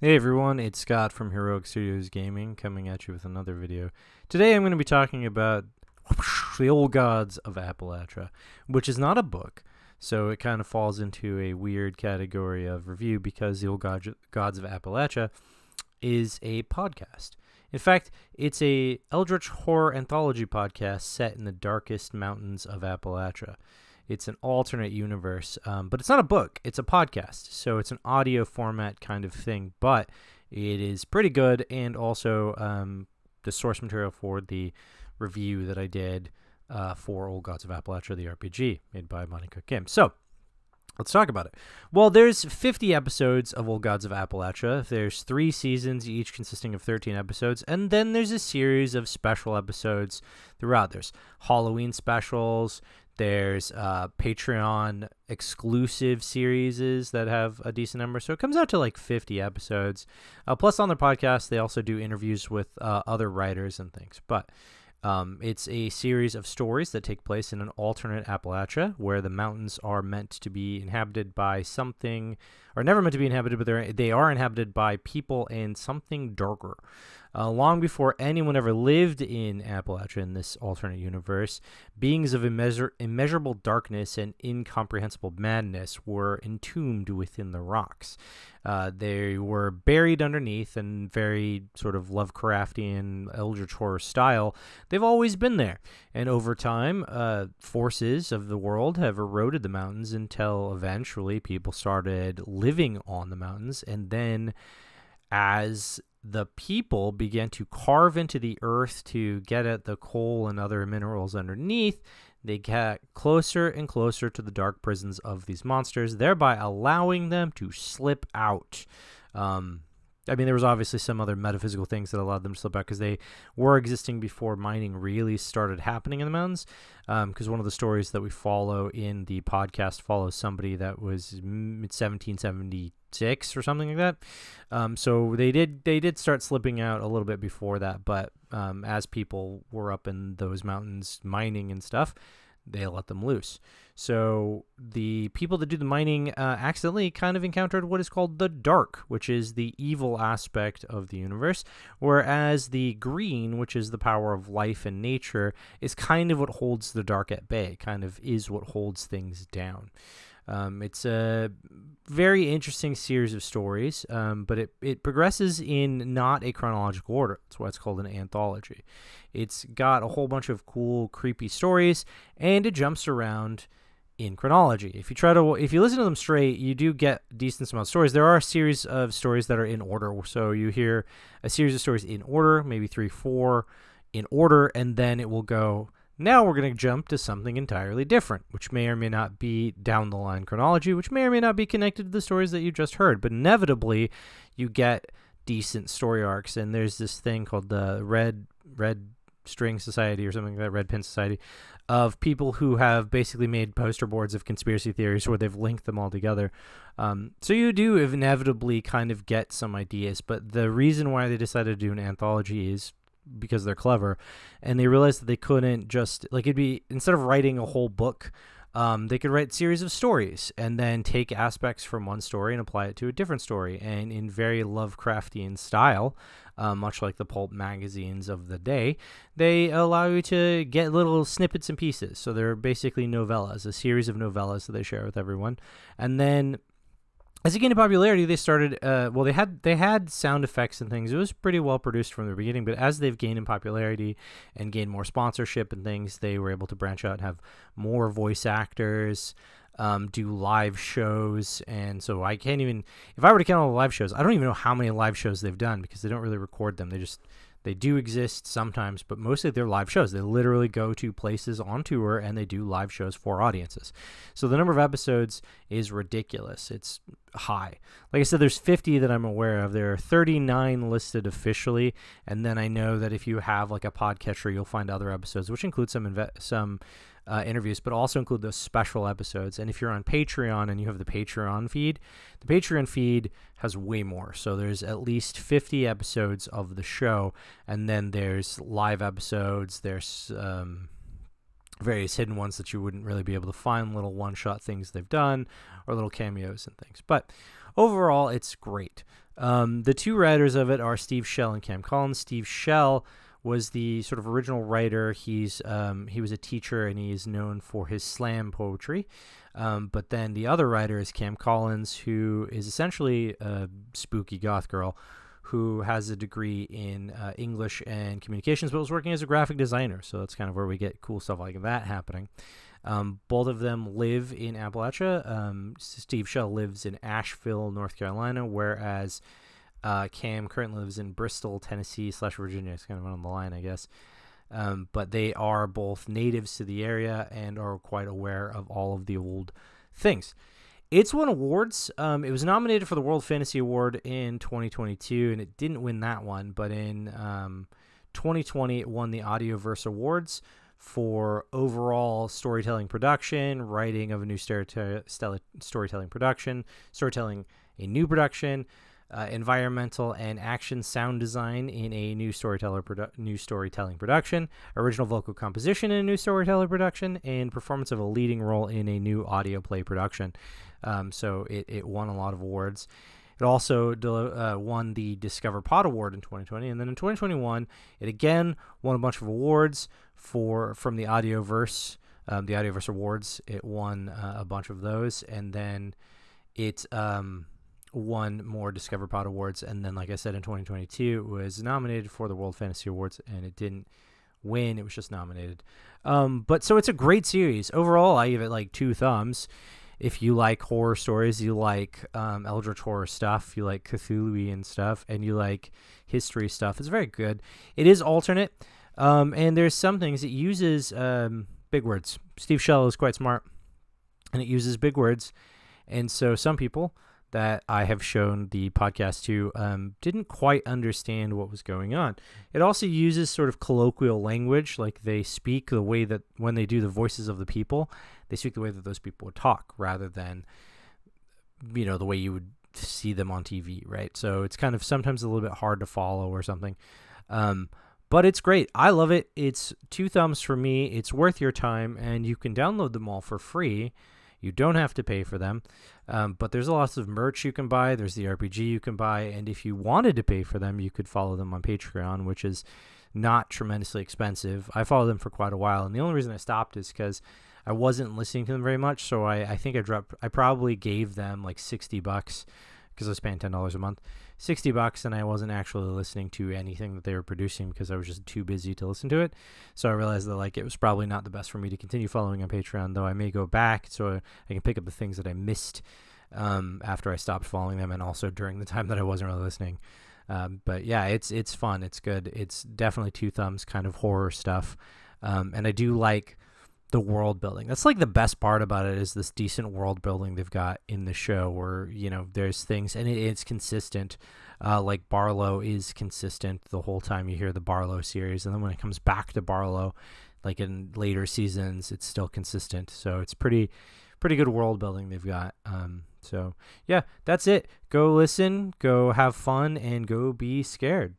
Hey everyone, it's Scott from Heroic Studios Gaming coming at you with another video. Today I'm going to be talking about the Old Gods of Appalachia, which is not a book, so it kind of falls into a weird category of review because the Old Gods of Appalachia is a podcast. In fact, it's a eldritch horror anthology podcast set in the darkest mountains of Appalachia. It's an alternate universe, but it's not a book. It's a podcast, so it's an audio format kind of thing, but it is pretty good, and also the source material for the review that I did for Old Gods of Appalachia, the RPG, made by Monica Kim. So, let's talk about it. Well, there's 50 episodes of Old Gods of Appalachia. There's 3 seasons, each consisting of 13 episodes, and then there's a series of special episodes throughout. There's Halloween specials. There's Patreon exclusive series that have a decent number. So it comes out to like 50 episodes. Plus on their podcast, they also do interviews with other writers and things. But it's a series of stories that take place in an alternate Appalachia where the mountains are meant to be inhabited by something, or never meant to be inhabited, but they are inhabited by people and something darker. Long before anyone ever lived in Appalachia in this alternate universe, beings of immeasurable darkness and incomprehensible madness were entombed within the rocks. They were buried underneath in very sort of Lovecraftian eldritch horror style. They've always been there. And over time, forces of the world have eroded the mountains until eventually people started living on the mountains. And then as the people began to carve into the earth to get at the coal and other minerals underneath, they got closer and closer to the dark prisons of these monsters, thereby allowing them to slip out. There was obviously some other metaphysical things that allowed them to slip out because they were existing before mining really started happening in the mountains. Because one of the stories that we follow in the podcast follows somebody that was 1776 or something like that. So they did start slipping out a little bit before that, but as people were up in those mountains mining and stuff, they let them loose. So the people that do the mining accidentally kind of encountered what is called the dark, which is the evil aspect of the universe, whereas the green, which is the power of life and nature, is kind of what holds the dark at bay, kind of is what holds things down. It's a very interesting series of stories, but it progresses in not a chronological order. That's why it's called an anthology. It's got a whole bunch of cool, creepy stories, and it jumps around in chronology. If you listen to them straight, you do get decent amount of stories. There are a series of stories that are in order, so you hear a series of stories in order, maybe 3, 4 in order, and then it will go, now we're going to jump to something entirely different, which may or may not be down the line chronology, which may or may not be connected to the stories that you just heard, but inevitably you get decent story arcs. And there's this thing called the Red String Society or something like that, Red Pin Society, of people who have basically made poster boards of conspiracy theories where they've linked them all together. So you do inevitably kind of get some ideas, but the reason why they decided to do an anthology is because they're clever, and they realized that they couldn't just, like, it'd be, instead of writing a whole book, they could write a series of stories and then take aspects from one story and apply it to a different story, and in very Lovecraftian style, much like the pulp magazines of the day, they allow you to get little snippets and pieces. So they're basically novellas, a series of novellas that they share with everyone. And then as it gained in popularity, they started, they had sound effects and things. It was pretty well produced from the beginning, but as they've gained in popularity and gained more sponsorship and things, they were able to branch out and have more voice actors, do live shows. And so I can't even, if I were to count all the live shows, I don't even know how many live shows they've done because they don't really record them. They do exist sometimes, but mostly they're live shows. They literally go to places on tour and they do live shows for audiences. So the number of episodes is ridiculous. It's high. Like I said, there's 50 that I'm aware of. There are 39 listed officially, and then I know that if you have like a podcatcher, you'll find other episodes, which include some interviews, but also include those special episodes. And if you're on Patreon and you have the Patreon feed has way more. So there's at least 50 episodes of the show, and then there's live episodes. There's various hidden ones that you wouldn't really be able to find, little one-shot things they've done, or little cameos and things. But overall, it's great. The two writers of it are Steve Shell and Cam Collins. Steve Shell was the sort of original writer. He was a teacher, and he is known for his slam poetry. But then the other writer is Cam Collins, who is essentially a spooky goth girl who has a degree in English and communications, but was working as a graphic designer. So that's kind of where we get cool stuff like that happening. Both of them live in Appalachia. Steve Shell lives in Asheville, North Carolina, whereas Cam currently lives in Bristol, Tennessee / Virginia. It's kind of on the line, I guess. But they are both natives to the area and are quite aware of all of the old things. It's won awards. It was nominated for the World Fantasy Award in 2022, and it didn't win that one. But in 2020, it won the Audioverse Awards for overall storytelling production, writing of a new storytelling production, storytelling a new production, environmental and action sound design in a new storytelling production, original vocal composition in a new storytelling production, and performance of a leading role in a new audio play production. So it won a lot of awards. It also won the Discover Pod Award in 2020, and then in 2021, it again won a bunch of awards from the Audioverse Awards. It won a bunch of those, and then it won more Discover Pod Awards, and then, like I said, in 2022, it was nominated for the World Fantasy Awards, and it didn't win. It was just nominated. But so it's a great series. Overall, I give it like 2 thumbs. If you like horror stories, you like Eldritch horror stuff, you like Cthulhu-y stuff, and you like history stuff, it's very good. It is alternate, and there's some things it uses big words. Steve Shell is quite smart, and it uses big words, and so some people that I have shown the podcast to didn't quite understand what was going on. It also uses sort of colloquial language, like they speak the way that when they do the voices of the people, they speak the way that those people would talk rather than, the way you would see them on TV, right? So it's kind of sometimes a little bit hard to follow or something. But it's great. I love it. It's 2 thumbs for me. It's worth your time, and you can download them all for free. You don't have to pay for them, but there's lots of merch you can buy. There's the RPG you can buy, and if you wanted to pay for them, you could follow them on Patreon, which is not tremendously expensive. I followed them for quite a while, and the only reason I stopped is because I wasn't listening to them very much, so I think I probably gave them like $60 because I was paying $10 a month. $60, and I wasn't actually listening to anything that they were producing because I was just too busy to listen to it. So I realized that it was probably not the best for me to continue following on Patreon, though I may go back so I can pick up the things that I missed after I stopped following them, and also during the time that I wasn't really listening. But yeah, it's fun. It's good. It's definitely 2 thumbs kind of horror stuff. And I do like the world building. That's like the best part about it, is this decent world building they've got in the show where, there's things, and it's consistent. Like Barlow is consistent the whole time you hear the Barlow series. And then when it comes back to Barlow, like in later seasons, it's still consistent. So it's pretty good world building they've got. So yeah, that's it. Go listen, go have fun, and go be scared.